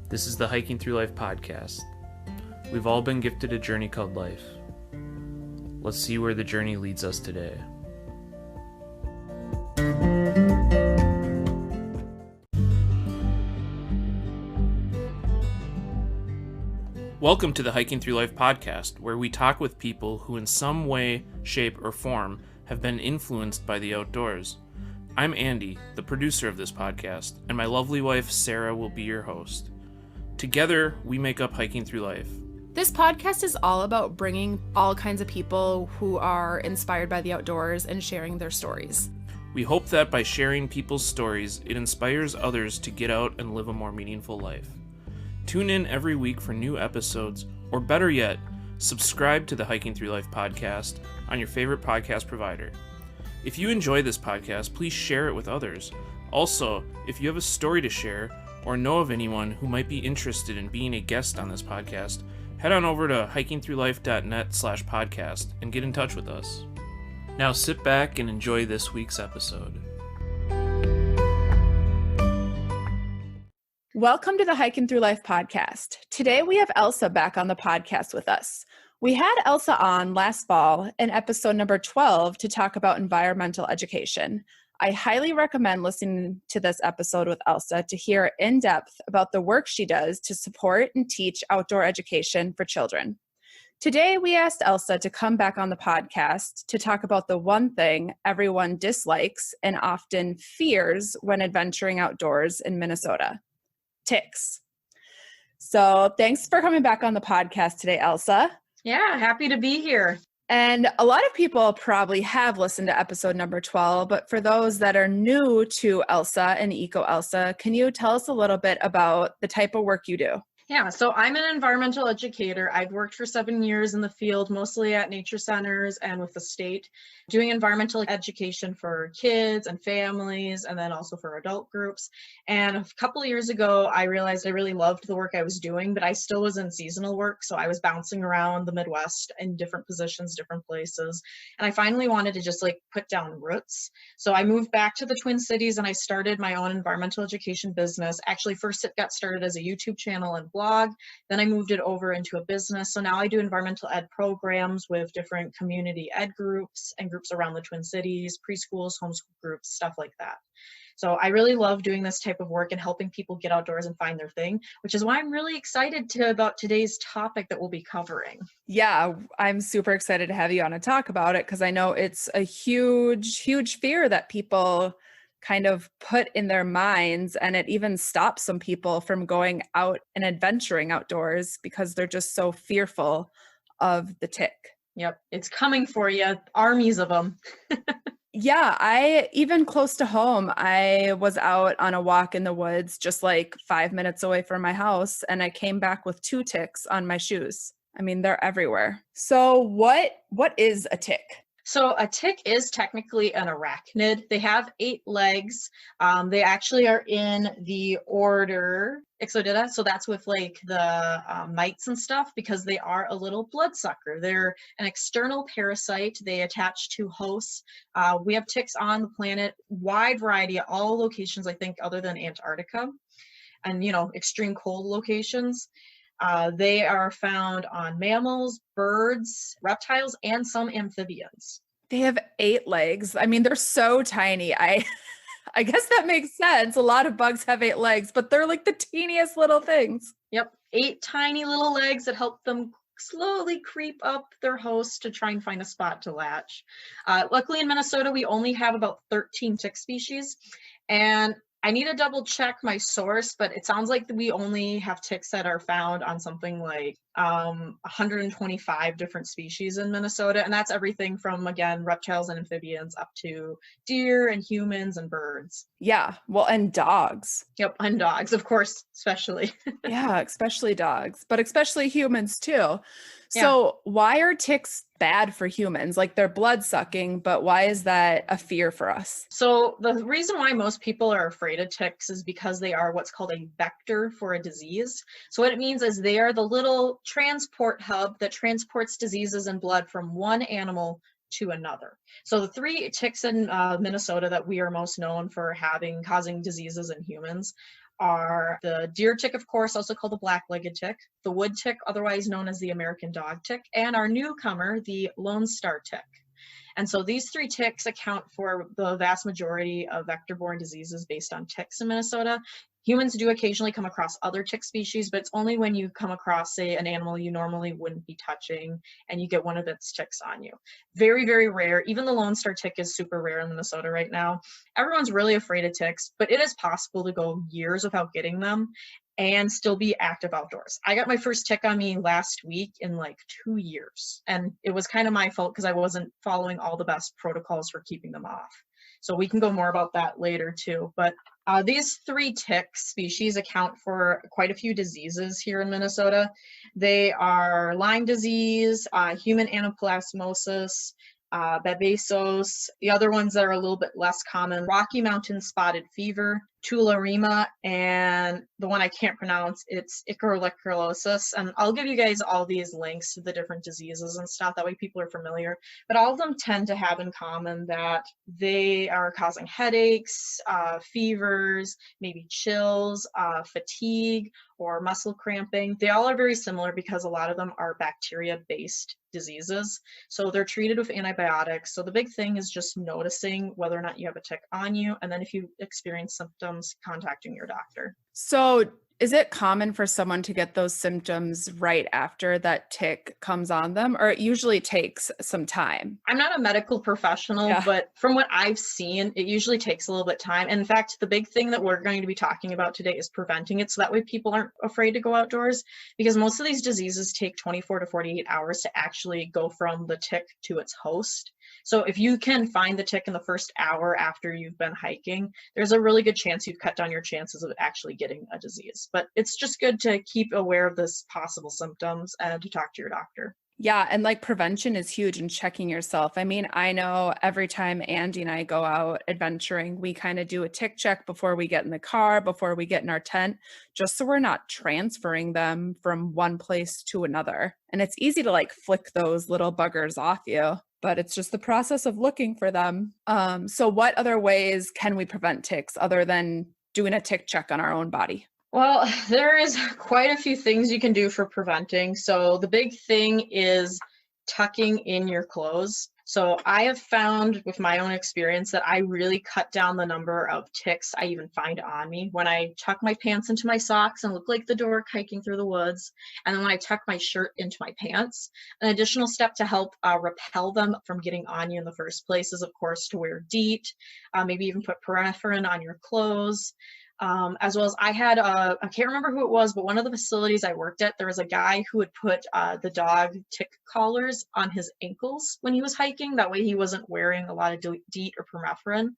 This is the Hiking Through Life podcast. We've all been gifted a journey called life. Let's see where the journey leads us today. Welcome to the Hiking Through Life podcast, where we talk with people who in some way, shape, or form have been influenced by the outdoors. I'm Andy, the producer of this podcast, and my lovely wife Sarah will be your host. Together, we make up Hiking Through Life. This podcast is all about bringing all kinds of people who are inspired by the outdoors and sharing their stories. We hope that by sharing people's stories, it inspires others to get out and live a more meaningful life. Tune in every week for new episodes, or better yet, subscribe to the Hiking Through Life podcast on your favorite podcast provider. If you enjoy this podcast, please share it with others. Also, if you have a story to share or know of anyone who might be interested in being a guest on this podcast, head on over to hikingthroughlife.net/podcast and get in touch with us. Now sit back and enjoy this week's episode. Welcome to the Hiking Through Life podcast. Today we have Elsa back on the podcast with us. We had Elsa on last fall in episode number 12 to talk about environmental education. I highly recommend listening to this episode with Elsa to hear in depth about the work she does to support and teach outdoor education for children. Today we asked Elsa to come back on the podcast to talk about the one thing everyone dislikes and often fears when adventuring outdoors in Minnesota: ticks. So thanks for coming back on the podcast today, Elsa. Yeah, happy to be here. And a lot of people probably have listened to episode number 12, but for those that are new to Elsa and EcoElsa, can you tell us a little bit about the type of work you do? Yeah, so I'm an environmental educator. I've worked for 7 years in the field, mostly at nature centers and with the state, doing environmental education for kids and families, and then also for adult groups. And a couple of years ago, I realized I really loved the work I was doing, but I still was in seasonal work. So I was bouncing around the Midwest in different positions, different places. And I finally wanted to just put down roots. So I moved back to the Twin Cities and I started my own environmental education business. Actually, first it got started as a YouTube channel and blog. Then I moved it over into a business. So now I do environmental ed programs with different community ed groups and groups around the Twin Cities, preschools, homeschool groups, stuff like that. So I really love doing this type of work and helping people get outdoors and find their thing, which is why I'm really excited about today's topic that we'll be covering. Yeah, I'm super excited to have you on to talk about it because I know it's a huge, huge fear that people kind of put in their minds, and it even stops some people from going out and adventuring outdoors because they're just so fearful of the tick. Yep, it's coming for you, armies of them. Yeah, even close to home, I was out on a walk in the woods just 5 minutes away from my house, and I came back with 2 ticks on my shoes. I mean, they're everywhere. So what is a tick? So a tick is technically an arachnid. They have 8 legs. They actually are in the order Ixodidae. So that's with the mites and stuff, because they are a little bloodsucker. They're an external parasite. They attach to hosts. We have ticks on the planet, wide variety, all locations, I think, other than Antarctica and, extreme cold locations. They are found on mammals, birds, reptiles, and some amphibians. They have 8 legs. I mean, they're so tiny. I guess that makes sense. A lot of bugs have 8 legs, but they're the teeniest little things. Yep, 8 tiny little legs that help them slowly creep up their host to try and find a spot to latch. Luckily in Minnesota, we only have about 13 tick species, and I need to double check my source, but it sounds like we only have ticks that are found on something 125 different species in Minnesota. And that's everything from, again, reptiles and amphibians up to deer and humans and birds. Yeah. Well, and dogs. Yep. And dogs, of course, especially. Yeah, especially dogs, but especially humans too. So why are ticks bad for humans? They're blood sucking, but why is that a fear for us? So the reason why most people are afraid of ticks is because they are what's called a vector for a disease. So what it means is they are the little transport hub that transports diseases and blood from one animal to another. So the 3 ticks in Minnesota that we are most known for causing diseases in humans are the deer tick, of course, also called the black-legged tick, the wood tick, otherwise known as the American dog tick, and our newcomer, the Lone Star tick. And so these 3 ticks account for the vast majority of vector-borne diseases based on ticks in Minnesota. Humans do occasionally come across other tick species, but it's only when you come across, say, an animal you normally wouldn't be touching and you get one of its ticks on you. Very, very rare. Even the Lone Star tick is super rare in Minnesota right now. Everyone's really afraid of ticks, but it is possible to go years without getting them and still be active outdoors. I got my first tick on me last week in like 2 years, and it was kind of my fault because I wasn't following all the best protocols for keeping them off. So we can go more about that later too. But these 3 tick species account for quite a few diseases here in Minnesota. They are Lyme disease, human anaplasmosis, babesos. The other ones that are a little bit less common, Rocky Mountain spotted fever, tularemia, and the one I can't pronounce, it's EcoElsa. And I'll give you guys all these links to the different diseases and stuff, that way people are familiar. But all of them tend to have in common that they are causing headaches, fevers, maybe chills, fatigue, or muscle cramping. They all are very similar because a lot of them are bacteria-based diseases. So they're treated with antibiotics. So the big thing is just noticing whether or not you have a tick on you. And then if you experience symptoms, contacting your doctor. So is it common for someone to get those symptoms right after that tick comes on them, or it usually takes some time? I'm not a medical professional, but from what I've seen, it usually takes a little bit of time. And in fact, the big thing that we're going to be talking about today is preventing it. So that way people aren't afraid to go outdoors, because most of these diseases take 24 to 48 hours to actually go from the tick to its host. So if you can find the tick in the first hour after you've been hiking, there's a really good chance you've cut down your chances of actually getting a disease. But it's just good to keep aware of this possible symptoms and to talk to your doctor. Yeah. And like prevention is huge in checking yourself. I mean, I know every time Andy and I go out adventuring, we kind of do a tick check before we get in the car, before we get in our tent, just so we're not transferring them from one place to another. And it's easy to like flick those little buggers off you, but it's just the process of looking for them. So what other ways can we prevent ticks other than doing a tick check on our own body? Well, there is quite a few things you can do for preventing. So the big thing is tucking in your clothes. So I have found with my own experience that I really cut down the number of ticks I even find on me when I tuck my pants into my socks and look like the dork hiking through the woods. And then when I tuck my shirt into my pants. An additional step to help repel them from getting on you in the first place is, of course, to wear DEET, maybe even put permethrin on your clothes. As well as I had, I can't remember who it was, but one of the facilities I worked at, there was a guy who would put the dog tick collars on his ankles when he was hiking. That way he wasn't wearing a lot of DEET or permethrin.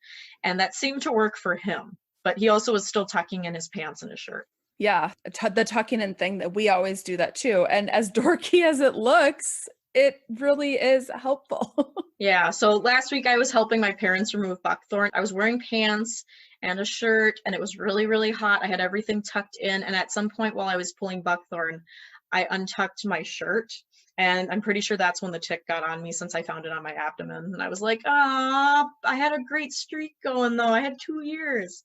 And that seemed to work for him, but he also was still tucking in his pants and his shirt. Yeah, the tucking in thing, that we always do that too. And as dorky as it looks, it really is helpful. Yeah, so last week I was helping my parents remove buckthorn. I was wearing pants and a shirt, and it was really, really hot. I had everything tucked in, and at some point while I was pulling buckthorn, I untucked my shirt, and I'm pretty sure that's when the tick got on me, since I found it on my abdomen. And I was like, ah, I had a great streak going though. I had 2 years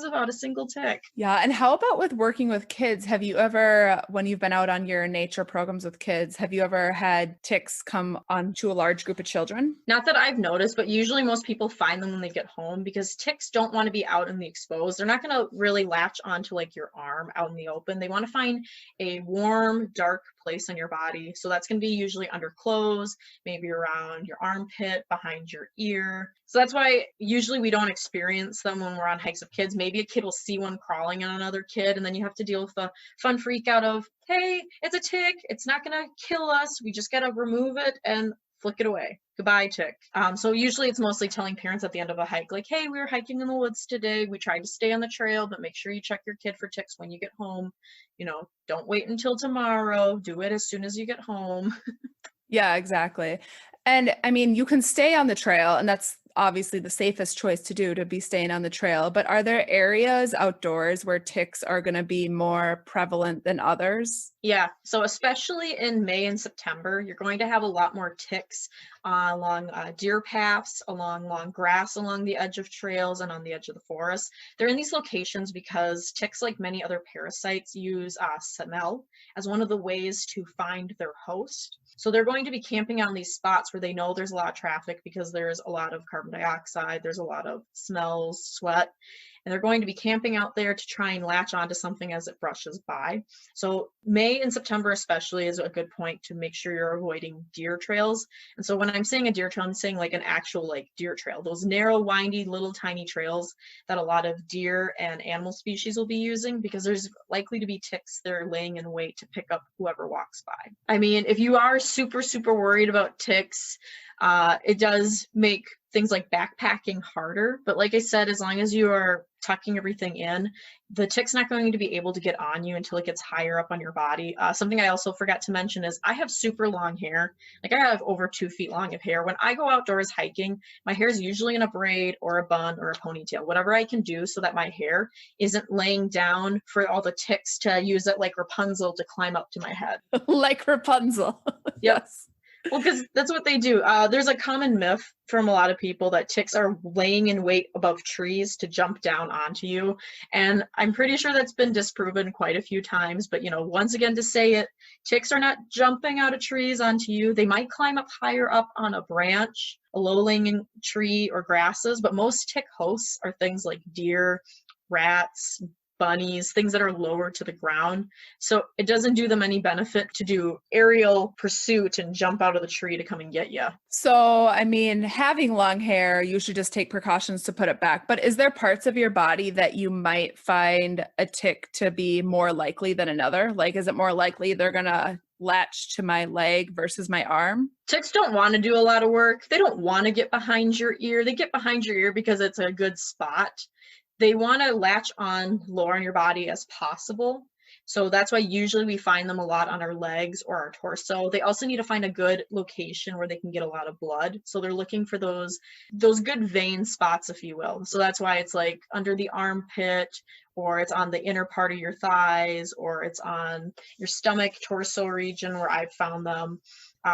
without a single tick. Yeah. And how about with working with kids? Have you ever, when you've been out on your nature programs with kids, have you ever had ticks come onto a large group of children? Not that I've noticed, but usually most people find them when they get home, because ticks don't want to be out in the exposed. They're not going to really latch onto like your arm out in the open. They want to find a warm, dark place on your body. So that's going to be usually under clothes, maybe around your armpit, behind your ear. So that's why usually we don't experience them when we're on hikes with kids. Maybe a kid will see one crawling on another kid, and then you have to deal with the fun freak out of, hey, it's a tick. It's not going to kill us. We just got to remove it and flick it away. Goodbye, tick. So usually it's mostly telling parents at the end of a hike, like, hey, we were hiking in the woods today. We tried to stay on the trail, but make sure you check your kid for ticks when you get home. You know, don't wait until tomorrow. Do it as soon as you get home. Yeah, exactly. And I mean, you can stay on the trail, and that's obviously the safest choice to do to be staying on the trail, but are there areas outdoors where ticks are going to be more prevalent than others? Yeah, so especially in May and September, you're going to have a lot more ticks along deer paths, along long grass, along the edge of trails, and on the edge of the forest. They're in these locations because ticks, like many other parasites, use smell as one of the ways to find their host. So they're going to be camping on these spots where they know there's a lot of traffic because there's a lot of carbon dioxide, there's a lot of smells, sweat, and they're going to be camping out there to try and latch onto something as it brushes by. So May and September especially is a good point to make sure you're avoiding deer trails. And so when I'm saying a deer trail, I'm saying like an actual like deer trail, those narrow, windy, little tiny trails that a lot of deer and animal species will be using, because there's likely to be ticks that are laying in wait to pick up whoever walks by. I mean, if you are super, super worried about ticks, it does make things like backpacking harder. But like I said, as long as you are tucking everything in, the tick's not going to be able to get on you until it gets higher up on your body. Something I also forgot to mention is I have super long hair. Like I have over 2 feet long of hair. When I go outdoors hiking, my hair is usually in a braid or a bun or a ponytail, whatever I can do so that my hair isn't laying down for all the ticks to use it like Rapunzel to climb up to my head. Like Rapunzel. Yes. Well, because that's what they do. There's a common myth from a lot of people that ticks are laying in wait above trees to jump down onto you. And I'm pretty sure that's been disproven quite a few times. But, you know, once again, to say it, ticks are not jumping out of trees onto you. They might climb up higher up on a branch, a low-lying tree, or grasses. But most tick hosts are things like deer, rats, bunnies, things that are lower to the ground. So it doesn't do them any benefit to do aerial pursuit and jump out of the tree to come and get you. So, I mean, having long hair, you should just take precautions to put it back. But is there parts of your body that you might find a tick to be more likely than another? Like, is it more likely they're going to latch to my leg versus my arm? Ticks don't want to do a lot of work. They don't want to get behind your ear. They get behind your ear because it's a good spot. They want to latch on lower on your body as possible. So that's why usually we find them a lot on our legs or our torso. They also need to find a good location where they can get a lot of blood. So they're looking for those good vein spots, if you will. So that's why it's like under the armpit, or it's on the inner part of your thighs, or it's on your stomach, torso region where I've found them.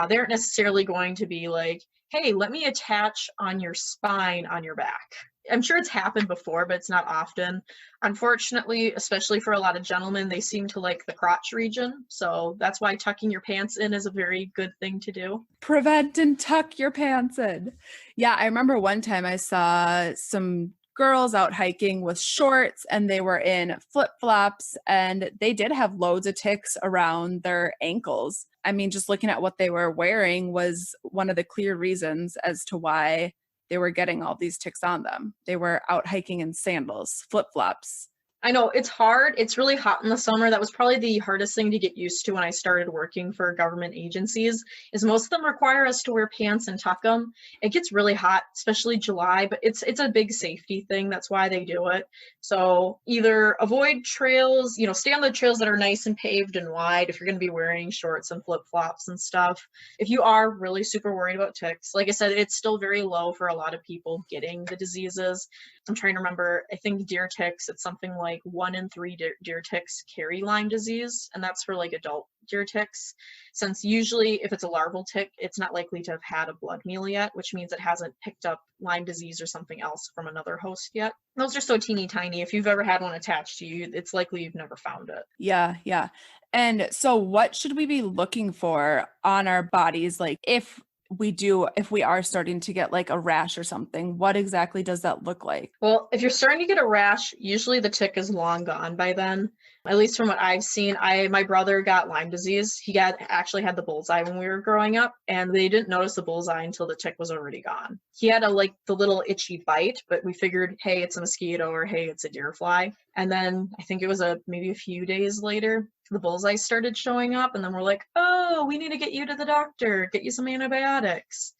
They aren't necessarily going to be like, hey, let me attach on your spine on your back. I'm sure it's happened before, but it's not often. Unfortunately, especially for a lot of gentlemen, they seem to like the crotch region. So that's why tucking your pants in is a very good thing to do. Prevent and tuck your pants in. Yeah, I remember one time I saw some girls out hiking with shorts and they were in flip-flops and they did have loads of ticks around their ankles. I mean, just looking at what they were wearing was one of the clear reasons as to why they were getting all these ticks on them. They were out hiking in sandals, flip-flops. I know it's hard. It's really hot in the summer. That was probably the hardest thing to get used to when I started working for government agencies, is most of them require us to wear pants and tuck them. It gets really hot, especially July, but it's a big safety thing. That's why they do it. So either avoid trails, you know, stay on the trails that are nice and paved and wide if you're going to be wearing shorts and flip-flops and stuff. If you are really super worried about ticks, like I said, it's still very low for a lot of people getting the diseases. I'm trying to remember, I think deer ticks, it's something like 1 in 3 deer ticks carry Lyme disease, and that's for like adult deer ticks, since usually if it's a larval tick, it's not likely to have had a blood meal yet, which means it hasn't picked up Lyme disease or something else from another host yet. Those are so teeny tiny. If you've ever had one attached to you, it's likely you've never found it. Yeah. And so what should we be looking for on our bodies? Like if we are starting to get like a rash or something, what exactly does that look like? Well, if you're starting to get a rash, usually the tick is long gone by then. At least from what I've seen, my brother got Lyme disease. He actually had the bullseye when we were growing up, and they didn't notice the bullseye until the tick was already gone. He had the little itchy bite, but we figured, hey, it's a mosquito, or hey, it's a deer fly. And then I think it was maybe a few days later, the bullseye started showing up, and then we're like, oh, we need to get you to the doctor, get you some antibiotics,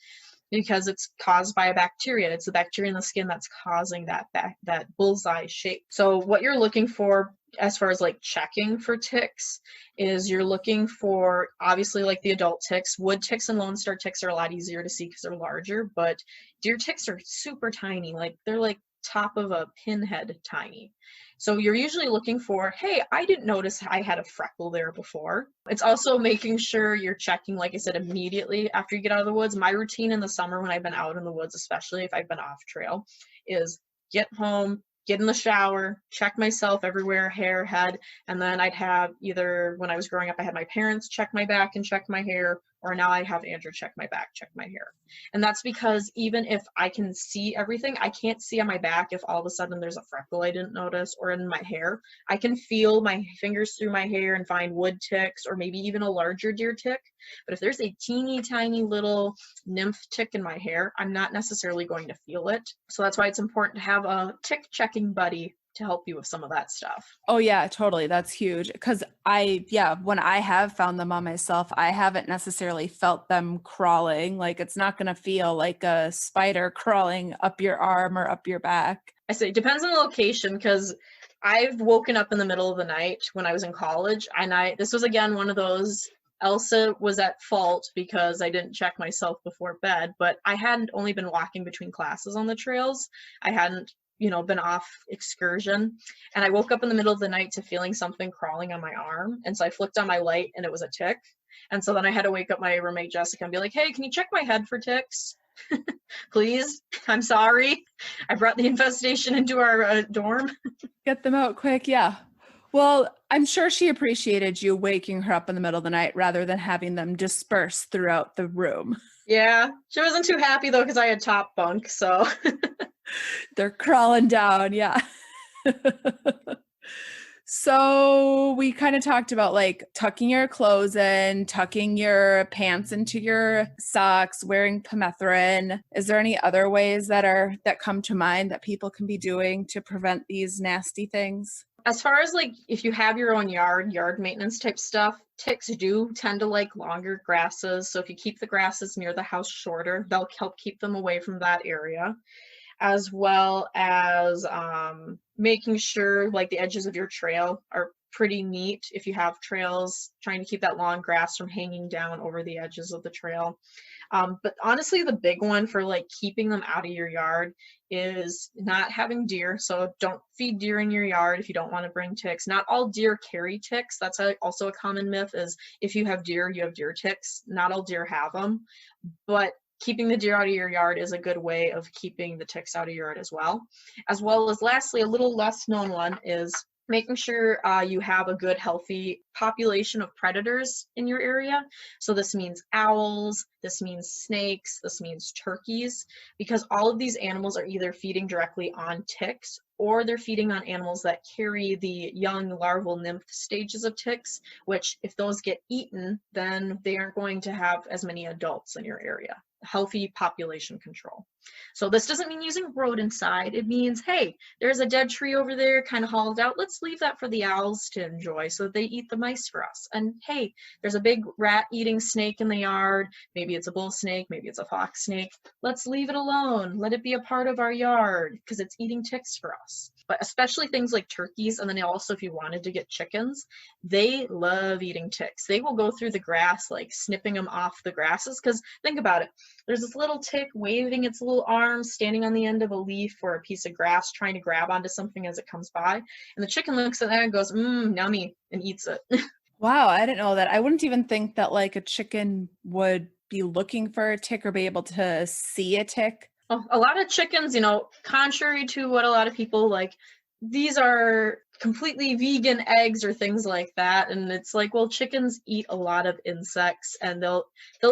because it's caused by a bacteria. It's the bacteria in the skin that's causing that bullseye shape. So what you're looking for as far as like checking for ticks is you're looking for obviously like the adult ticks. Wood ticks and lone star ticks are a lot easier to see because they're larger, but deer ticks are super tiny. Like they're like top of a pinhead tiny. So you're usually looking for, hey, I didn't notice I had a freckle there before. It's also making sure you're checking, like I said, immediately after you get out of the woods. My routine in the summer when I've been out in the woods, especially if I've been off trail, is get home, get in the shower, check myself everywhere, hair, head, and then I'd have either when I was growing up, I had my parents check my back and check my hair, or now I have Andrew check my back, check my hair. And that's because even if I can see everything, I can't see on my back if all of a sudden there's a freckle I didn't notice, or in my hair. I can feel my fingers through my hair and find wood ticks or maybe even a larger deer tick. But if there's a teeny tiny little nymph tick in my hair, I'm not necessarily going to feel it. So that's why it's important to have a tick checking buddy to help you with some of that stuff. Oh yeah, totally. That's huge. Because when I have found them on myself, I haven't necessarily felt them crawling. Like it's not going to feel like a spider crawling up your arm or up your back. I say it depends on the location, because I've woken up in the middle of the night when I was in college, and this was again one of those, Elsa was at fault because I didn't check myself before bed, but I hadn't only been walking between classes on the trails. I hadn't been off excursion, and I woke up in the middle of the night to feeling something crawling on my arm, and so I flicked on my light and it was a tick. And so then I had to wake up my roommate Jessica and be like, hey, can you check my head for ticks? Please, I'm sorry, I brought the infestation into our dorm. Get them out quick. Yeah. Well, I'm sure she appreciated you waking her up in the middle of the night rather than having them disperse throughout the room. Yeah, she wasn't too happy though because I had top bunk, so they're crawling down. Yeah. So we kind of talked about like tucking your clothes in, tucking your pants into your socks, wearing permethrin. Is there any other ways that come to mind that people can be doing to prevent these nasty things? As far as like if you have your own yard maintenance type stuff, ticks do tend to like longer grasses. So if you keep the grasses near the house shorter, they'll help keep them away from that area, as well as making sure like the edges of your trail are pretty neat. If you have trails, trying to keep that long grass from hanging down over the edges of the trail. But honestly, the big one for like keeping them out of your yard is not having deer. So don't feed deer in your yard if you don't want to bring ticks. Not all deer carry ticks. That's also a common myth, is if you have deer, you have deer ticks. Not all deer have them, but keeping the deer out of your yard is a good way of keeping the ticks out of your yard as well. As well as lastly, a little less known one is making sure you have a good healthy population of predators in your area. So this means owls, this means snakes, this means turkeys, because all of these animals are either feeding directly on ticks or they're feeding on animals that carry the young larval nymph stages of ticks, which if those get eaten, then they aren't going to have as many adults in your area. Healthy population control. So this doesn't mean using rodenticide. It means, hey, there's a dead tree over there kind of hauled out. Let's leave that for the owls to enjoy so that they eat the mice for us. And hey, there's a big rat eating snake in the yard. Maybe it's a bull snake, maybe it's a fox snake. Let's leave it alone. Let it be a part of our yard because it's eating ticks for us. But especially things like turkeys, and then also if you wanted to get chickens, they love eating ticks. They will go through the grass, like snipping them off the grasses, because think about it. There's this little tick waving its little arms, standing on the end of a leaf or a piece of grass, trying to grab onto something as it comes by. And the chicken looks at that and goes, yummy, and eats it. Wow, I didn't know that. I wouldn't even think that like a chicken would be looking for a tick or be able to see a tick. A lot of chickens, contrary to what a lot of people like, these are completely vegan eggs or things like that. And it's like, well, chickens eat a lot of insects, and they'll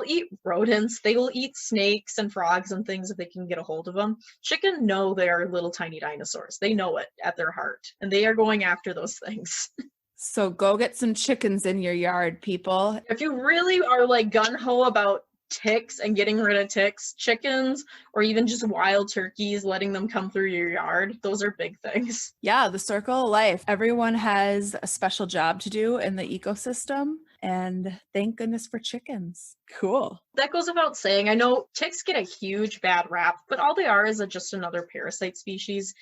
eat rodents. They will eat snakes and frogs and things if they can get a hold of them. Chicken know they are little tiny dinosaurs. They know it at their heart, and they are going after those things. So go get some chickens in your yard, people. If you really are like gung-ho about ticks and getting rid of ticks, chickens, or even just wild turkeys, letting them come through your yard, those are big things. Yeah, the circle of life. Everyone has a special job to do in the ecosystem, and thank goodness for chickens. Cool. That goes without saying. I know ticks get a huge bad rap, but all they are is just another parasite species.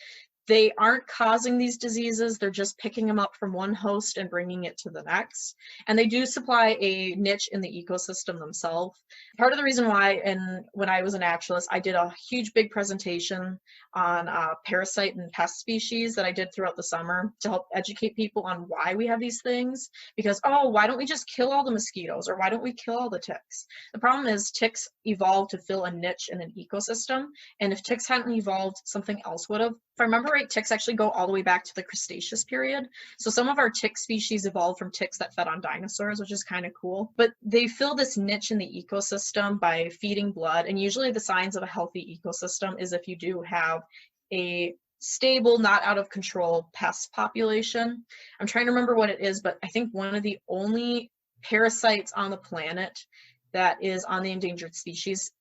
they aren't causing these diseases. They're just picking them up from one host and bringing it to the next. And they do supply a niche in the ecosystem themselves. Part of the reason why, and when I was a naturalist, I did a huge big presentation on parasite and pest species that I did throughout the summer to help educate people on why we have these things. Because, oh, why don't we just kill all the mosquitoes, or why don't we kill all the ticks? The problem is ticks evolved to fill a niche in an ecosystem. And if ticks hadn't evolved, something else would have. If I remember right, ticks actually go all the way back to the Cretaceous period. So some of our tick species evolved from ticks that fed on dinosaurs, which is kind of cool. But they fill this niche in the ecosystem by feeding blood. And usually the signs of a healthy ecosystem is if you do have a stable, not out of control pest population. I'm trying to remember what it is, but I think one of the only parasites on the planet that is on the endangered species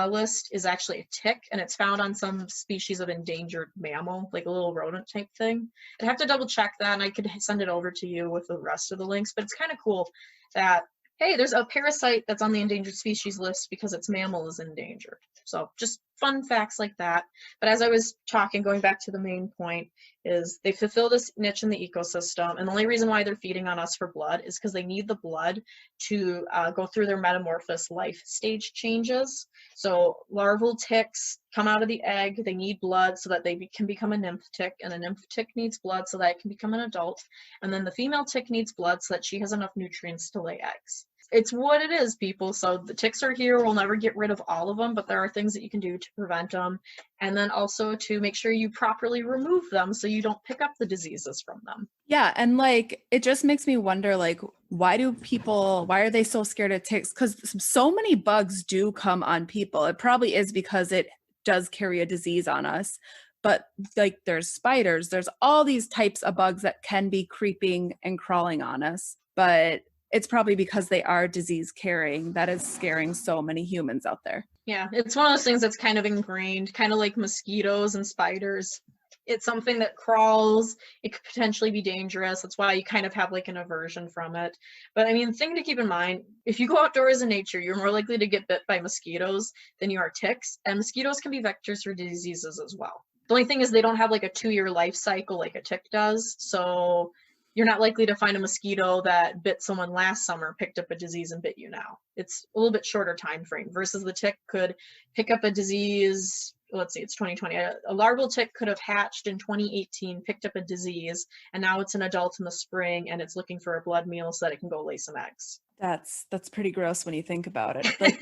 list is actually a tick, and it's found on some species of endangered mammal, like a little rodent type thing. I'd have to double check that, and I could send it over to you with the rest of the links, but it's kind of cool that, hey, there's a parasite that's on the endangered species list because its mammal is endangered. So just fun facts like that. But as I was talking, going back to the main point, is they fulfill this niche in the ecosystem. And the only reason why they're feeding on us for blood is because they need the blood to go through their metamorphosis life stage changes. So larval ticks come out of the egg. They need blood so that they can become a nymph tick. And a nymph tick needs blood so that it can become an adult. And then the female tick needs blood so that she has enough nutrients to lay eggs. It's what it is, people. So the ticks are here. We'll never get rid of all of them, but there are things that you can do to prevent them. And then also to make sure you properly remove them so you don't pick up the diseases from them. Yeah. And like, it just makes me wonder, like, why are they so scared of ticks? Because so many bugs do come on people. It probably is because it does carry a disease on us. But like, there's spiders, there's all these types of bugs that can be creeping and crawling on us. But it's probably because they are disease carrying that is scaring so many humans out there. Yeah, it's one of those things that's kind of ingrained, kind of like mosquitoes and spiders. It's something that crawls. It could potentially be dangerous. That's why you kind of have like an aversion from it. But I mean, the thing to keep in mind, if you go outdoors in nature, you're more likely to get bit by mosquitoes than you are ticks. And mosquitoes can be vectors for diseases as well. The only thing is they don't have like a 2-year life cycle like a tick does. So you're not likely to find a mosquito that bit someone last summer, picked up a disease and bit you now. It's a little bit shorter time frame versus the tick could pick up a disease. Let's see, it's 2020. A larval tick could have hatched in 2018, picked up a disease, and now it's an adult in the spring and it's looking for a blood meal so that it can go lay some eggs. That's pretty gross when you think about it. Like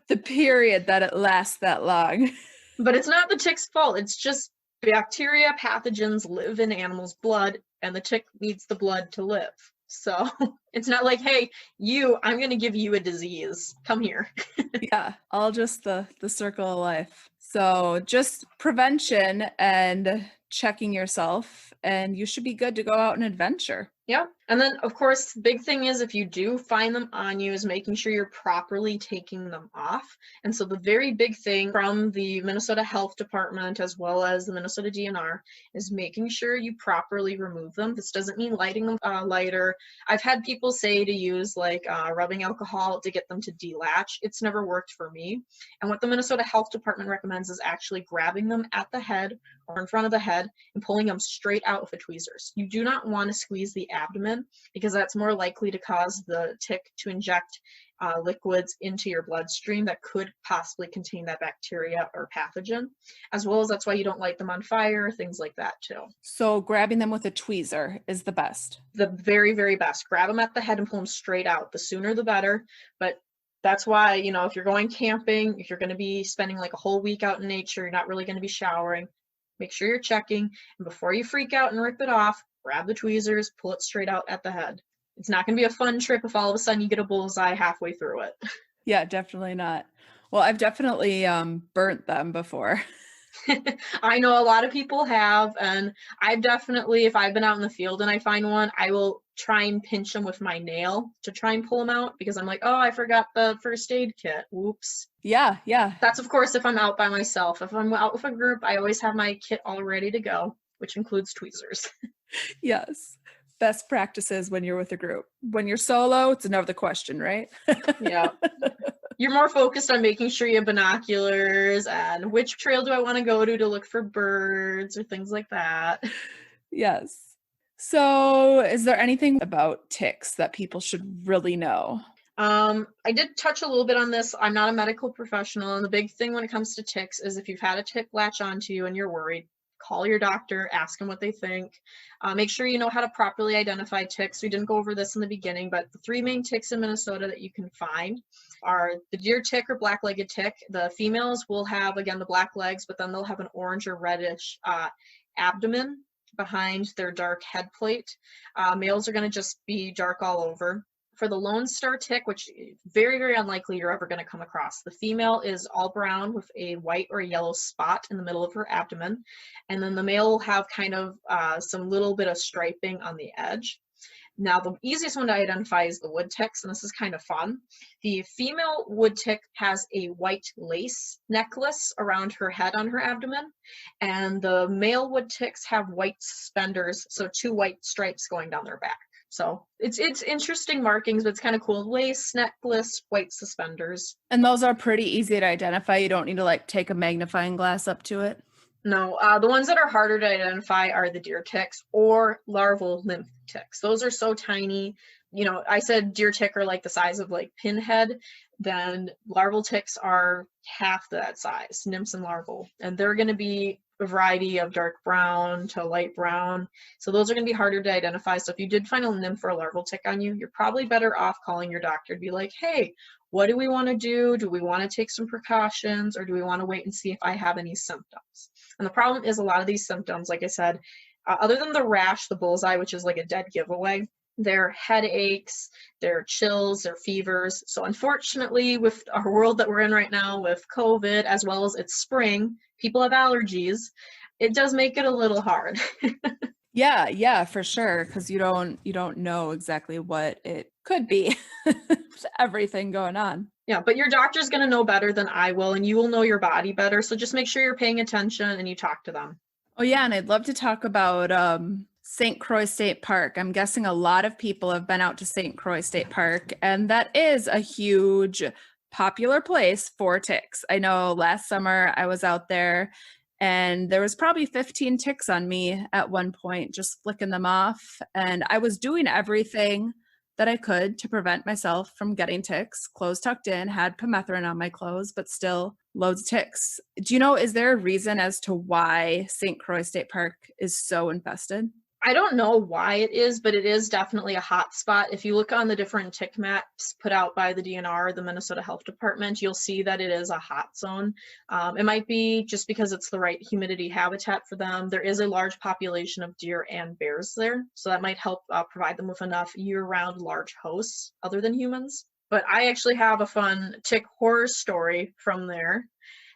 the period that it lasts that long. But it's not the tick's fault. It's just bacteria, pathogens live in animals' blood, and the tick needs the blood to live. So it's not like, hey, I'm going to give you a disease. Come here. Yeah, all just the circle of life. So just prevention and checking yourself, and you should be good to go out and adventure. Yeah. And then, of course, big thing is if you do find them on you is making sure you're properly taking them off. And so the very big thing from the Minnesota Health Department as well as the Minnesota DNR is making sure you properly remove them. This doesn't mean lighting them lighter. I've had people say to use like rubbing alcohol to get them to delatch. It's never worked for me. And what the Minnesota Health Department recommends is actually grabbing them at the head or in front of the head and pulling them straight out with the tweezers. You do not want to squeeze the abdomen because that's more likely to cause the tick to inject liquids into your bloodstream that could possibly contain that bacteria or pathogen, as well as that's why you don't light them on fire, things like that too. So grabbing them with a tweezer is the best. The very, very best. Grab them at the head and pull them straight out. The sooner the better, but that's why, if you're going camping, if you're going to be spending like a whole week out in nature, you're not really going to be showering, make sure you're checking, and before you freak out and rip it off, grab the tweezers, pull it straight out at the head. It's not going to be a fun trip if all of a sudden you get a bullseye halfway through it. Yeah, definitely not. Well, I've definitely burnt them before. I know a lot of people have, and I've definitely, if I've been out in the field and I find one, I will try and pinch them with my nail to try and pull them out because I'm like, oh, I forgot the first aid kit. Whoops. Yeah. That's, of course, if I'm out by myself. If I'm out with a group, I always have my kit all ready to go, which includes tweezers. Yes. Best practices when you're with a group. When you're solo, it's another question, right? Yeah. You're more focused on making sure you have binoculars and which trail do I want to go to look for birds or things like that. Yes. So, is there anything about ticks that people should really know? I did touch a little bit on this. I'm not a medical professional, and the big thing when it comes to ticks is if you've had a tick latch onto you and you're worried, call your doctor, ask them what they think. Make sure you know how to properly identify ticks. We didn't go over this in the beginning, but the 3 main ticks in Minnesota that you can find are the deer tick or black-legged tick. The females will have, again, the black legs, but then they'll have an orange or reddish abdomen behind their dark head plate. Males are going to just be dark all over. For the Lone Star tick, which is very, very unlikely you're ever going to come across, the female is all brown with a white or a yellow spot in the middle of her abdomen. And then the male will have kind of some little bit of striping on the edge. Now, the easiest one to identify is the wood ticks, and this is kind of fun. The female wood tick has a white lace necklace around her head on her abdomen, and the male wood ticks have white suspenders, so 2 white stripes going down their back. So it's interesting markings, but it's kind of cool. Lace, necklace, white suspenders. And those are pretty easy to identify. You don't need to like take a magnifying glass up to it. No, the ones that are harder to identify are the deer ticks or larval nymph ticks. Those are so tiny. You know, I said deer tick are like the size of like pinhead. Then larval ticks are half that size, nymphs and larval. And they're going to be a variety of dark brown to light brown. So those are going to be harder to identify. So if you did find a nymph or a larval tick on you, you're probably better off calling your doctor to be like, hey, what do we want to do? Do we want to take some precautions, or do we want to wait and see if I have any symptoms? And the problem is a lot of these symptoms, like I said, other than the rash, the bullseye, which is like a dead giveaway, their headaches, their chills, their fevers. So unfortunately, with our world that we're in right now with COVID, as well as it's spring, people have allergies. It does make it a little hard. Yeah, for sure. Because you don't know exactly what it could be with everything going on. Yeah, but your doctor's going to know better than I will, and you will know your body better. So just make sure you're paying attention and you talk to them. Oh yeah, and I'd love to talk about St. Croix State Park. I'm guessing a lot of people have been out to St. Croix State Park, and that is a huge popular place for ticks. I know last summer I was out there and there was probably 15 ticks on me at one point, just flicking them off. And I was doing everything that I could to prevent myself from getting ticks. Clothes tucked in, had permethrin on my clothes, but still loads of ticks. Do you know, is there a reason as to why St. Croix State Park is so infested? I don't know why it is, but it is definitely a hot spot. If you look on the different tick maps put out by the DNR, the Minnesota Health Department, you'll see that it is a hot zone. It might be just because it's the right humidity habitat for them. There is a large population of deer and bears there, so that might help provide them with enough year-round large hosts other than humans. But I actually have a fun tick horror story from there.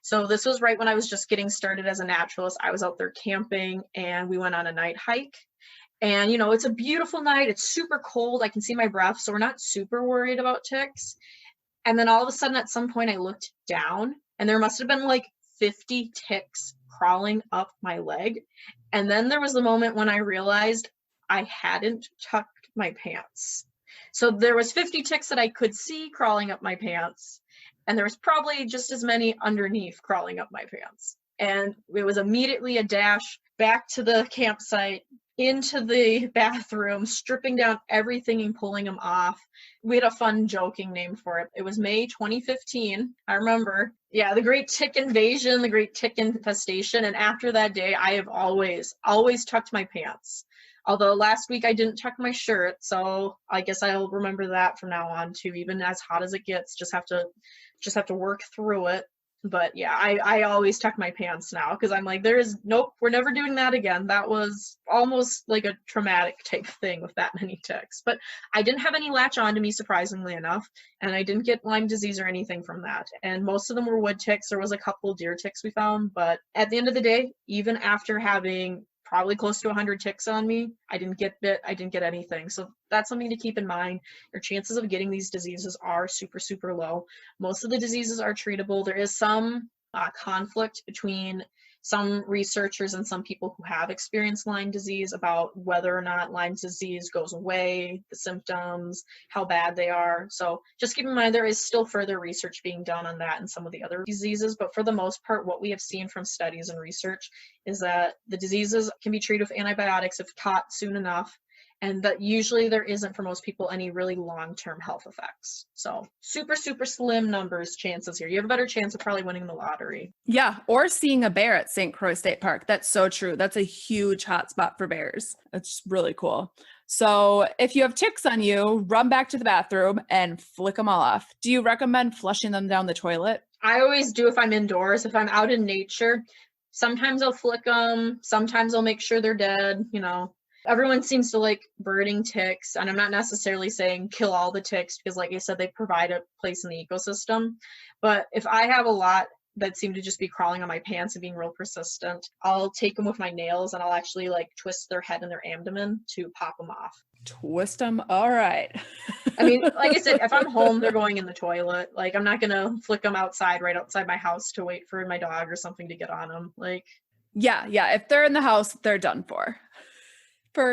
So this was right when I was just getting started as a naturalist. I was out there camping and we went on a night hike. And, you know, it's a beautiful night. It's super cold. I can see my breath. So we're not super worried about ticks. And then all of a sudden at some point I looked down and there must have been like 50 ticks crawling up my leg. And then there was the moment when I realized I hadn't tucked my pants. So there was 50 ticks that I could see crawling up my pants. And there was probably just as many underneath crawling up my pants. And it was immediately a dash back to the campsite, into the bathroom, stripping down everything and pulling them off. We had a fun joking name for it. It was May 2015. I remember. Yeah, the Great Tick Invasion, the Great Tick Infestation. And after that day, I have always tucked my pants. Although last week I didn't tuck my shirt, so I guess I'll remember that from now on too. Even as hot as it gets, just have to work through it. But yeah, I always tuck my pants now because I'm like, nope, we're never doing that again. That was almost like a traumatic type thing with that many ticks. But I didn't have any latch on to me, surprisingly enough, and I didn't get Lyme disease or anything from that. And most of them were wood ticks. There was a couple deer ticks we found, but at the end of the day, even after having probably close to 100 ticks on me, I didn't get bit, I didn't get anything. So that's something to keep in mind. Your chances of getting these diseases are super, super low. Most of the diseases are treatable. There is some conflict between some researchers and some people who have experienced Lyme disease about whether or not Lyme disease goes away, the symptoms, how bad they are. So just keep in mind there is still further research being done on that and some of the other diseases, but for the most part, what we have seen from studies and research is that the diseases can be treated with antibiotics if caught soon enough, and that usually there isn't for most people any really long-term health effects. So super, super slim numbers chances here. You have a better chance of probably winning the lottery. Yeah, or seeing a bear at St. Croix State Park. That's so true. That's a huge hotspot for bears. It's really cool. So if you have ticks on you, run back to the bathroom and flick them all off. Do you recommend flushing them down the toilet? I always do if I'm indoors. If I'm out in nature, sometimes I'll flick them. Sometimes I'll make sure they're dead, you know. Everyone seems to like birding ticks, and I'm not necessarily saying kill all the ticks because, like I said, they provide a place in the ecosystem. But if I have a lot that seem to just be crawling on my pants and being real persistent, I'll take them with my nails and I'll actually like twist their head and their abdomen to pop them off. Twist them. All right. I mean, like I said, if I'm home, they're going in the toilet. Like, I'm not going to flick them outside, right outside my house to wait for my dog or something to get on them. Like, yeah. If they're in the house, they're done for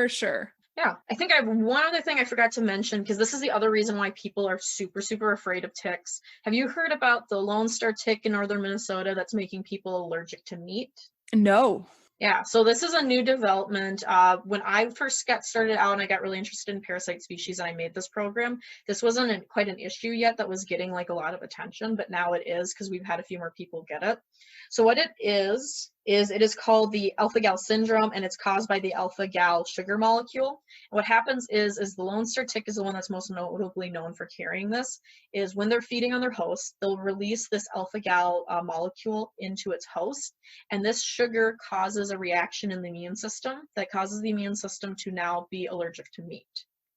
sure. Yeah, I think I have one other thing I forgot to mention, because this is the other reason why people are super, super afraid of ticks. Have you heard about the Lone Star tick in northern Minnesota that's making people allergic to meat? No. Yeah, so this is a new development. When I first got started out and I got really interested in parasite species and I made this program, this wasn't quite an issue yet that was getting like a lot of attention, but now it is because we've had a few more people get it. So what it is it is called the alpha-gal syndrome, and it's caused by the alpha-gal sugar molecule. And what happens is the Lone Star tick is the one that's most notably known for carrying this, is when they're feeding on their host, they'll release this alpha-gal molecule into its host, and this sugar causes a reaction in the immune system that causes the immune system to now be allergic to meat.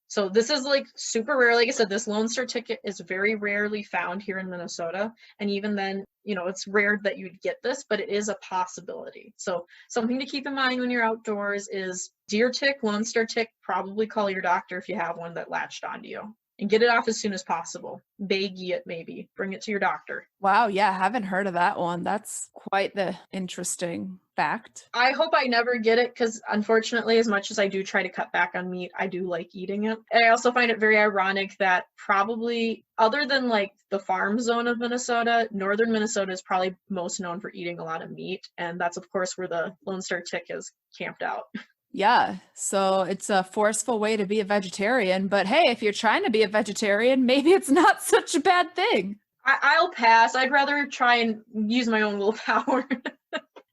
So this is like super rare. Like I said, this Lone Star tick is very rarely found here in Minnesota. And even then, you know, it's rare that you'd get this, but it is a possibility. So something to keep in mind when you're outdoors is deer tick, Lone Star tick, probably call your doctor if you have one that latched onto you. And get it off as soon as possible. Baggie it maybe. Bring it to your doctor. Wow, yeah, I haven't heard of that one. That's quite the interesting fact. I hope I never get it because, unfortunately, as much as I do try to cut back on meat, I do like eating it. And I also find it very ironic that probably, other than like the farm zone of Minnesota, northern Minnesota is probably most known for eating a lot of meat. And that's, of course, where the Lone Star tick is camped out. Yeah, so it's a forceful way to be a vegetarian, but hey, if you're trying to be a vegetarian, maybe it's not such a bad thing. I'll pass. I'd rather try and use my own willpower.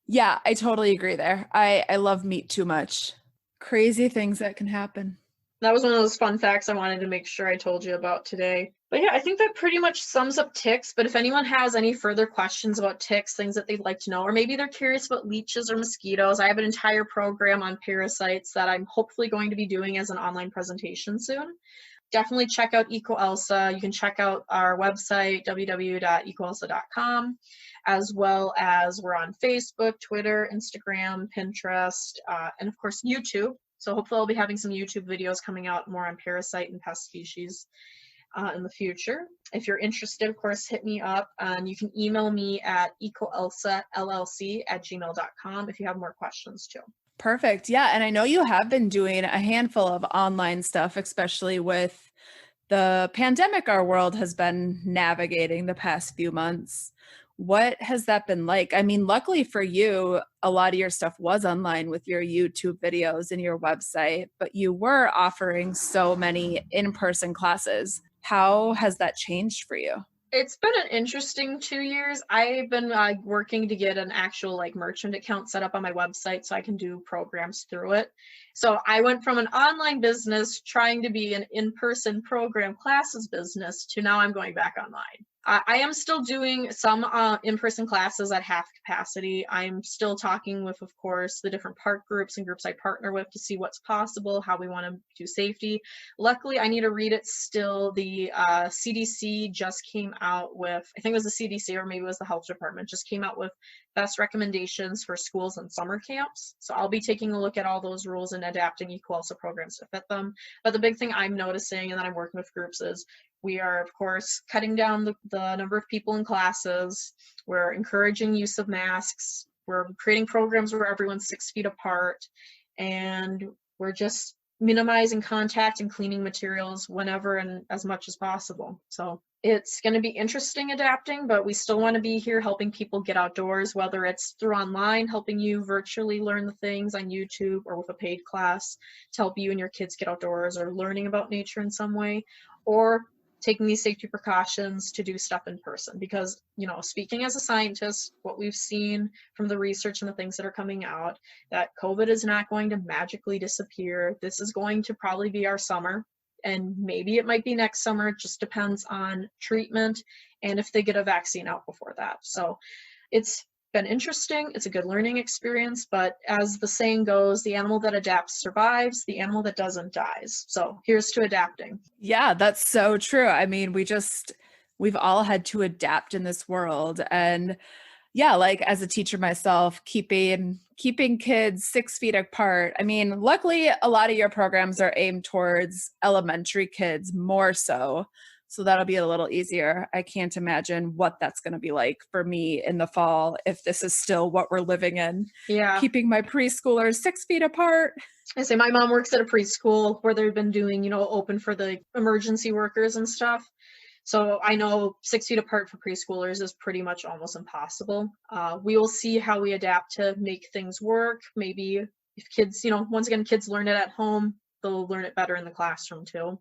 Yeah, I totally agree there. I love meat too much. Crazy things that can happen. That was one of those fun facts I wanted to make sure I told you about today. But yeah, I think that pretty much sums up ticks. But if anyone has any further questions about ticks, things that they'd like to know, or maybe they're curious about leeches or mosquitoes, I have an entire program on parasites that I'm hopefully going to be doing as an online presentation soon. Definitely check out EcoElsa. You can check out our website, www.ecoelsa.com, as well as we're on Facebook, Twitter, Instagram, Pinterest, and of course, YouTube. So hopefully I'll be having some YouTube videos coming out more on parasite and pest species in the future. If you're interested, of course, hit me up. You can email me at ecoelsallc@gmail.com if you have more questions too. Perfect. Yeah. And I know you have been doing a handful of online stuff, especially with the pandemic our world has been navigating the past few months. What has that been like? I mean, luckily for you, a lot of your stuff was online with your YouTube videos and your website, but you were offering so many in-person classes. How has that changed for you? It's been an interesting 2 years. I've been working to get an actual like merchant account set up on my website so I can do programs through it. So I went from an online business trying to be an in-person program classes business to now I'm going back online. I am still doing some in-person classes at half capacity. I'm still talking with, of course, the different park groups and groups I partner with to see what's possible, how we want to do safety. Luckily, I need to read it still. The CDC just came out with, I think it was the CDC or maybe it was the health department, just came out with best recommendations for schools and summer camps. So I'll be taking a look at all those rules and adapting EcoElsa programs to fit them. But the big thing I'm noticing and that I'm working with groups is we are, of course, cutting down the number of people in classes. We're encouraging use of masks. We're creating programs where everyone's 6 feet apart, and we're just minimizing contact and cleaning materials whenever and as much as possible. So it's going to be interesting adapting, but we still want to be here helping people get outdoors, whether it's through online, helping you virtually learn the things on YouTube, or with a paid class to help you and your kids get outdoors or learning about nature in some way, or taking these safety precautions to do stuff in person. Because, speaking as a scientist, what we've seen from the research and the things that are coming out, that COVID is not going to magically disappear. This is going to probably be our summer, and maybe it might be next summer. It just depends on treatment and if they get a vaccine out before that. So it's been interesting. It's a good learning experience, but as the saying goes, the animal that adapts survives, the animal that doesn't dies. So here's to adapting. Yeah, that's so true. I mean, we've all had to adapt in this world. And yeah, like as a teacher myself, keeping kids 6 feet apart. I mean, luckily a lot of your programs are aimed towards elementary kids more so. So that'll be a little easier. I can't imagine what that's going to be like for me in the fall if this is still what we're living in. Yeah. Keeping my preschoolers 6 feet apart. I say my mom works at a preschool where they've been doing, open for the emergency workers and stuff. So I know 6 feet apart for preschoolers is pretty much almost impossible. We will see how we adapt to make things work. Maybe if kids, once again, kids learn it at home, they'll learn it better in the classroom too.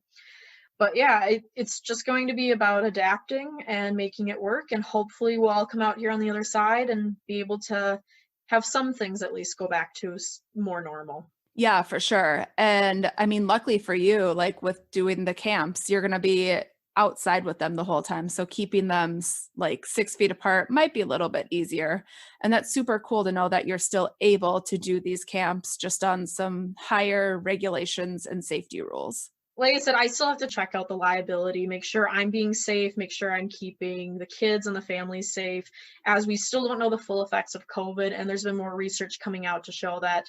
But yeah, it's just going to be about adapting and making it work. And hopefully we'll all come out here on the other side and be able to have some things at least go back to more normal. Yeah, for sure. And I mean, luckily for you, like with doing the camps, you're going to be outside with them the whole time. So keeping them like 6 feet apart might be a little bit easier. And that's super cool to know that you're still able to do these camps just on some higher regulations and safety rules. Like I said, I still have to check out the liability, make sure I'm being safe, make sure I'm keeping the kids and the families safe, as we still don't know the full effects of COVID. And there's been more research coming out to show that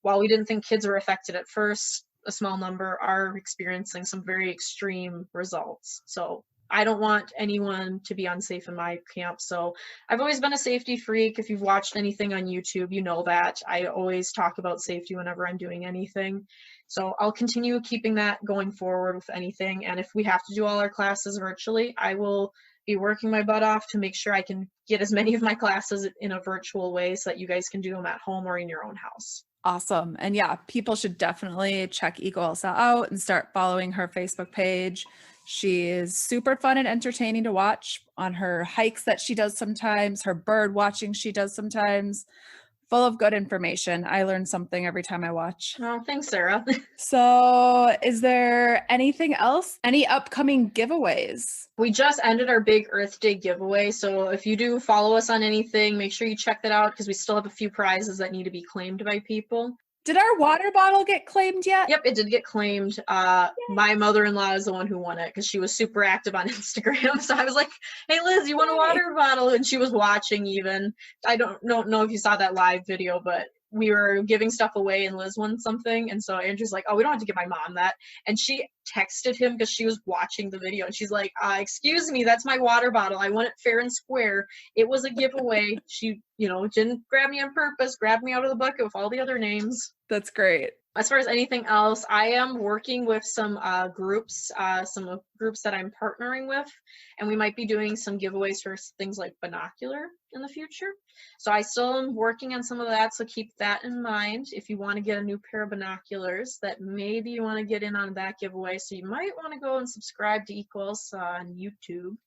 while we didn't think kids were affected at first, a small number are experiencing some very extreme results. So I don't want anyone to be unsafe in my camp. So I've always been a safety freak. If you've watched anything on YouTube, you know that. I always talk about safety whenever I'm doing anything. So I'll continue keeping that going forward with anything. And if we have to do all our classes virtually, I will be working my butt off to make sure I can get as many of my classes in a virtual way so that you guys can do them at home or in your own house. Awesome. And yeah, people should definitely check EcoElsa out and start following her Facebook page. She is super fun and entertaining to watch on her hikes that she does sometimes, her bird watching she does sometimes. Full of good information. I learn something every time I watch. Oh, thanks, Sarah. So is there anything else? Any upcoming giveaways? We just ended our big Earth Day giveaway. So if you do follow us on anything, make sure you check that out because we still have a few prizes that need to be claimed by people. Did our water bottle get claimed yet? Yep, it did get claimed. My mother-in-law is the one who won it because she was super active on Instagram. So I was like, hey, Liz, you want a water bottle? And she was watching even. I don't know if you saw that live video, but we were giving stuff away and Liz won something. And so Andrew's like, oh, we don't have to give my mom that. And she texted him because she was watching the video. And she's like, excuse me, that's my water bottle. I won it fair and square. It was a giveaway. She, didn't grab me on purpose, grabbed me out of the bucket with all the other names. That's great. As far as anything else, I am working with some groups that I'm partnering with, and we might be doing some giveaways for things like binocular in the future. So I still am working on some of that, so keep that in mind if you want to get a new pair of binoculars that maybe you want to get in on that giveaway. So you might want to go and subscribe to EcoElsa on YouTube.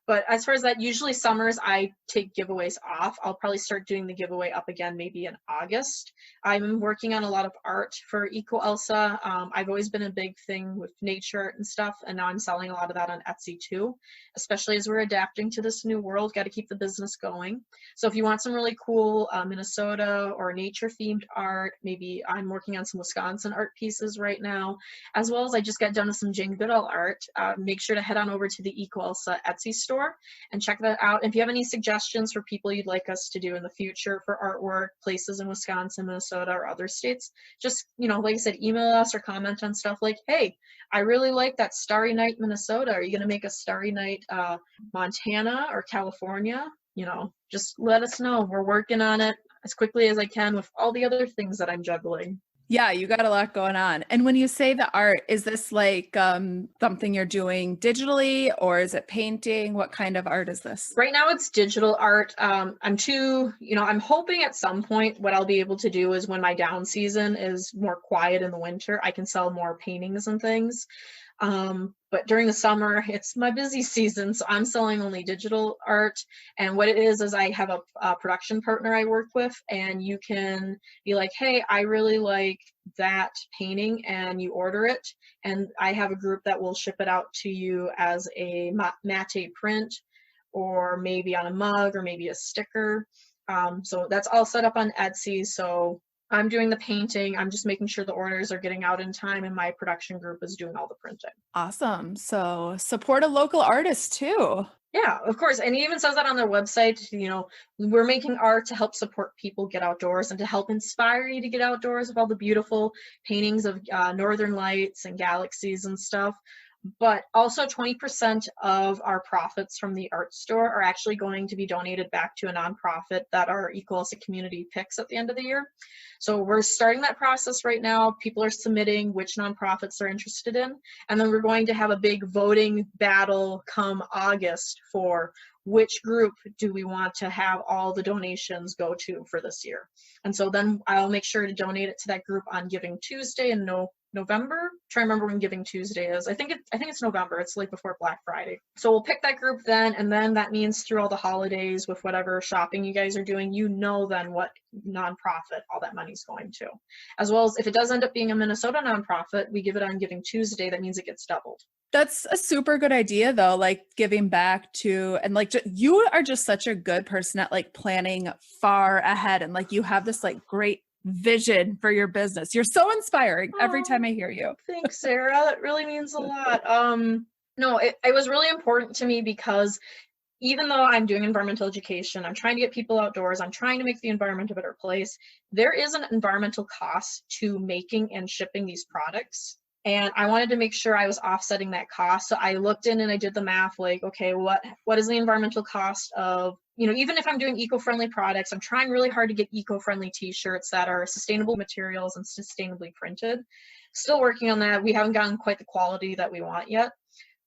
But as far as that, usually summers I take giveaways off. I'll probably start doing the giveaway up again maybe in August. I'm working on a lot of art for EcoElsa. I've always been a big thing with nature art and stuff, and now I'm selling a lot of that on Etsy too, especially as we're adapting to this new world. Got to keep the business going. So if you want some really cool Minnesota or nature themed art, maybe I'm working on some Wisconsin art pieces right now, as well as I just got done with some Jane Goodall art. Make sure to head on over to the EcoElsa Etsy store and check that out. If you have any suggestions for people you'd like us to do in the future for artwork, places in Wisconsin, Minnesota, or other states, just, like I said, email us or comment on stuff like, hey, I really like that Starry Night Minnesota. Are you going to make a Starry Night Montana or California? Just let us know. We're working on it. as quickly as I can with all the other things that I'm juggling. Yeah, you got a lot going on. And when you say the art, is this like something you're doing digitally, or is it painting? What kind of art is this? Right now it's digital art. I'm hoping at some point what I'll be able to do is when my down season is more quiet in the winter, I can sell more paintings and things. But during the summer, it's my busy season, so I'm selling only digital art. And what it is I have a production partner I work with, and you can be like, hey, I really like that painting, and you order it. And I have a group that will ship it out to you as a matte print, or maybe on a mug, or maybe a sticker. So that's all set up on Etsy. So I'm doing the painting. I'm just making sure the orders are getting out in time, and my production group is doing all the printing. Awesome. So support a local artist too. Yeah, of course. And it even says that on their website, we're making art to help support people get outdoors and to help inspire you to get outdoors with all the beautiful paintings of northern lights and galaxies and stuff. But also 20% of our profits from the art store are actually going to be donated back to a nonprofit that our EcoElsa community picks at the end of the year. So we're starting that process right now. People are submitting which nonprofits they're interested in. And then we're going to have a big voting battle come August for which group do we want to have all the donations go to for this year. And so then I'll make sure to donate it to that group on Giving Tuesday in November. Try to remember when Giving Tuesday is. I think it's November. It's like before Black Friday. So we'll pick that group then, and then that means through all the holidays with whatever shopping you guys are doing, then what nonprofit all that money's going to. As well as if it does end up being a Minnesota nonprofit, we give it on Giving Tuesday. That means it gets doubled. That's a super good idea though, like giving back to, and like you are just such a good person at like planning far ahead, and like you have this like great vision for your business. You're so inspiring every time I hear you. Thanks, Sarah. That really means a lot. No, it was really important to me because even though I'm doing environmental education, I'm trying to get people outdoors, I'm trying to make the environment a better place, there is an environmental cost to making and shipping these products. And I wanted to make sure I was offsetting that cost. So I looked in and I did the math, like, okay, what is the environmental cost of, even if I'm doing eco-friendly products, I'm trying really hard to get eco-friendly t-shirts that are sustainable materials and sustainably printed. Still working on that. We haven't gotten quite the quality that we want yet.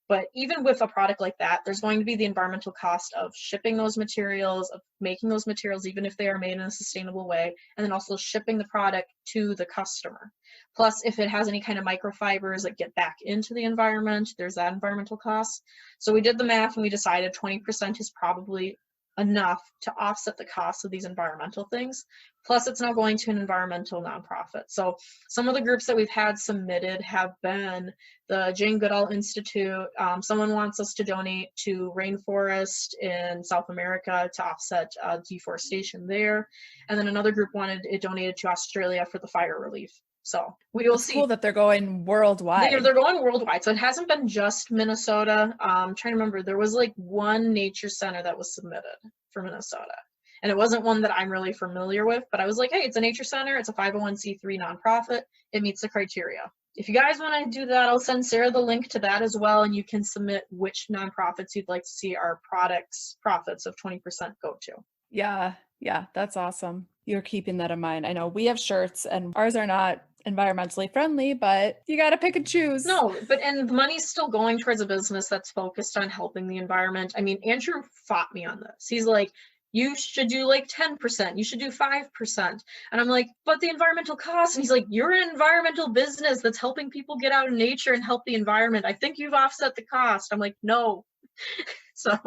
But even with a product like that, there's going to be the environmental cost of shipping those materials, of making those materials, even if they are made in a sustainable way, and then also shipping the product to the customer. Plus, if it has any kind of microfibers that get back into the environment, there's that environmental cost. So we did the math and we decided 20% is probably enough to offset the cost of these environmental things. Plus, it's now going to an environmental nonprofit. So some of the groups that we've had submitted have been the Jane Goodall Institute. Someone wants us to donate to rainforest in South America to offset deforestation there. And then another group wanted it donated to Australia for the fire relief. So we will see. Cool that they're going worldwide. They're going worldwide. So it hasn't been just Minnesota. I'm trying to remember. There was like one nature center that was submitted for Minnesota. And it wasn't one that I'm really familiar with, but I was like, hey, it's a nature center. It's a 501c3 nonprofit. It meets the criteria. If you guys want to do that, I'll send Sarah the link to that as well. And you can submit which nonprofits you'd like to see our profits of 20% go to. Yeah, that's awesome. You're keeping that in mind. I know we have shirts and ours are not environmentally friendly, but you got to pick and choose. No, and the money's still going towards a business that's focused on helping the environment. I mean, Andrew fought me on this. He's like, you should do like 10%, you should do 5%. And I'm like, but the environmental cost. And he's like, you're an environmental business that's helping people get out in nature and help the environment. I think you've offset the cost. I'm like, no. So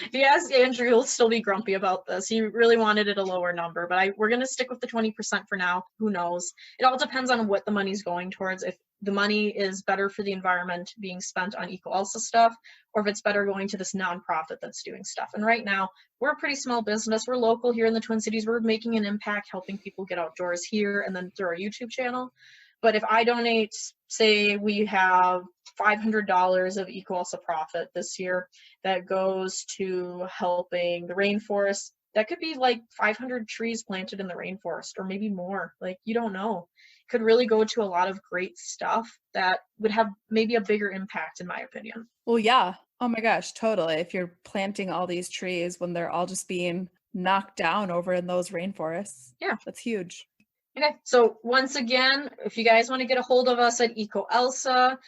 if you ask Andrew, he'll still be grumpy about this. He really wanted it a lower number, but we're going to stick with the 20% for now. Who knows? It all depends on what the money's going towards. If the money is better for the environment being spent on EcoElsa stuff, or if it's better going to this nonprofit that's doing stuff. And right now, we're a pretty small business. We're local here in the Twin Cities. We're making an impact, helping people get outdoors here and then through our YouTube channel. But if I donate, say we have $500 of EcoElsa profit this year that goes to helping the rainforest, that could be like 500 trees planted in the rainforest, or maybe more. Like, you don't know. It could really go to a lot of great stuff that would have maybe a bigger impact, in my opinion. Well, yeah. Oh my gosh, totally. If you're planting all these trees when they're all just being knocked down over in those rainforests. Yeah. That's huge. Okay, so once again, if you guys want to get a hold of us at EcoElsa,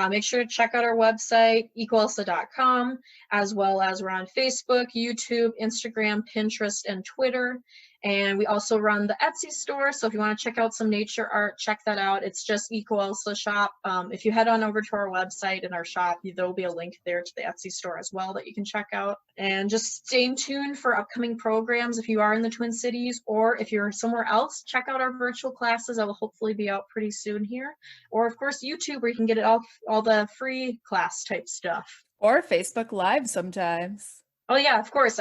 make sure to check out our website, ecoelsa.com, as well as we're on Facebook, YouTube, Instagram, Pinterest, and Twitter. And we also run the Etsy store, so if you want to check out some nature art, check that out. It's just EcoElsa shop. If you head on over to our website and our shop, there will be a link there to the Etsy store as well that you can check out. And just stay tuned for upcoming programs if you are in the Twin Cities, or if you're somewhere else, check out our virtual classes that will hopefully be out pretty soon here. Or of course, YouTube, where you can get it all the free class type stuff. Or Facebook Live sometimes. Oh yeah, of course.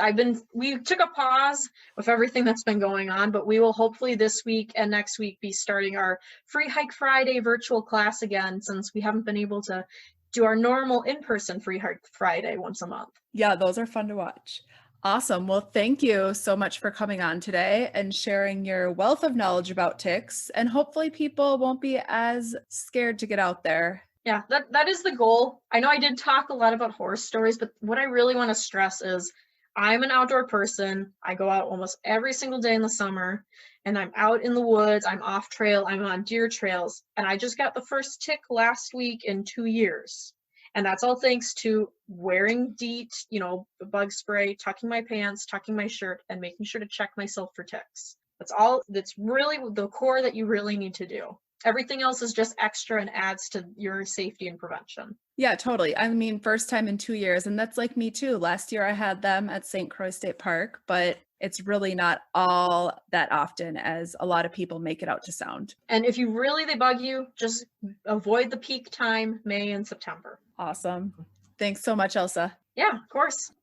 We took a pause with everything that's been going on, but we will hopefully this week and next week be starting our Free Hike Friday virtual class again, since we haven't been able to do our normal in-person Free Hike Friday once a month. Yeah, those are fun to watch. Awesome. Well, thank you so much for coming on today and sharing your wealth of knowledge about ticks. And hopefully people won't be as scared to get out there. Yeah, that is the goal. I know I did talk a lot about horror stories, but what I really want to stress is I'm an outdoor person. I go out almost every single day in the summer, and I'm out in the woods. I'm off trail. I'm on deer trails. And I just got the first tick last week in 2 years. And that's all thanks to wearing DEET, the bug spray, tucking my pants, tucking my shirt, and making sure to check myself for ticks. That's really the core that you really need to do. Everything else is just extra and adds to your safety and prevention. Yeah, totally. I mean, first time in 2 years, and that's like me too. Last year I had them at St. Croix State Park, but it's really not all that often as a lot of people make it out to sound. And if they bug you, just avoid the peak time, May and September. Awesome. Thanks so much, Elsa. Yeah, of course.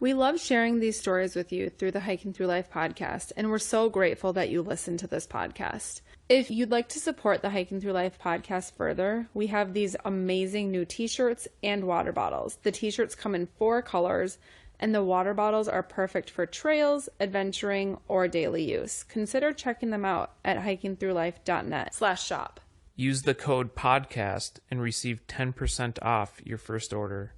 We love sharing these stories with you through the Hiking Through Life podcast, and we're so grateful that you listen to this podcast. If you'd like to support the Hiking Through Life podcast further, we have these amazing new t-shirts and water bottles. The t-shirts come in 4 colors, and the water bottles are perfect for trails, adventuring, or daily use. Consider checking them out at hikingthroughlife.net/shop. Use the code PODCAST and receive 10% off your first order.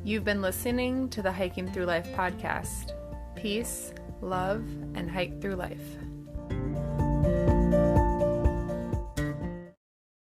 You've been listening to the Hiking Through Life podcast. Peace, love, and hike through life.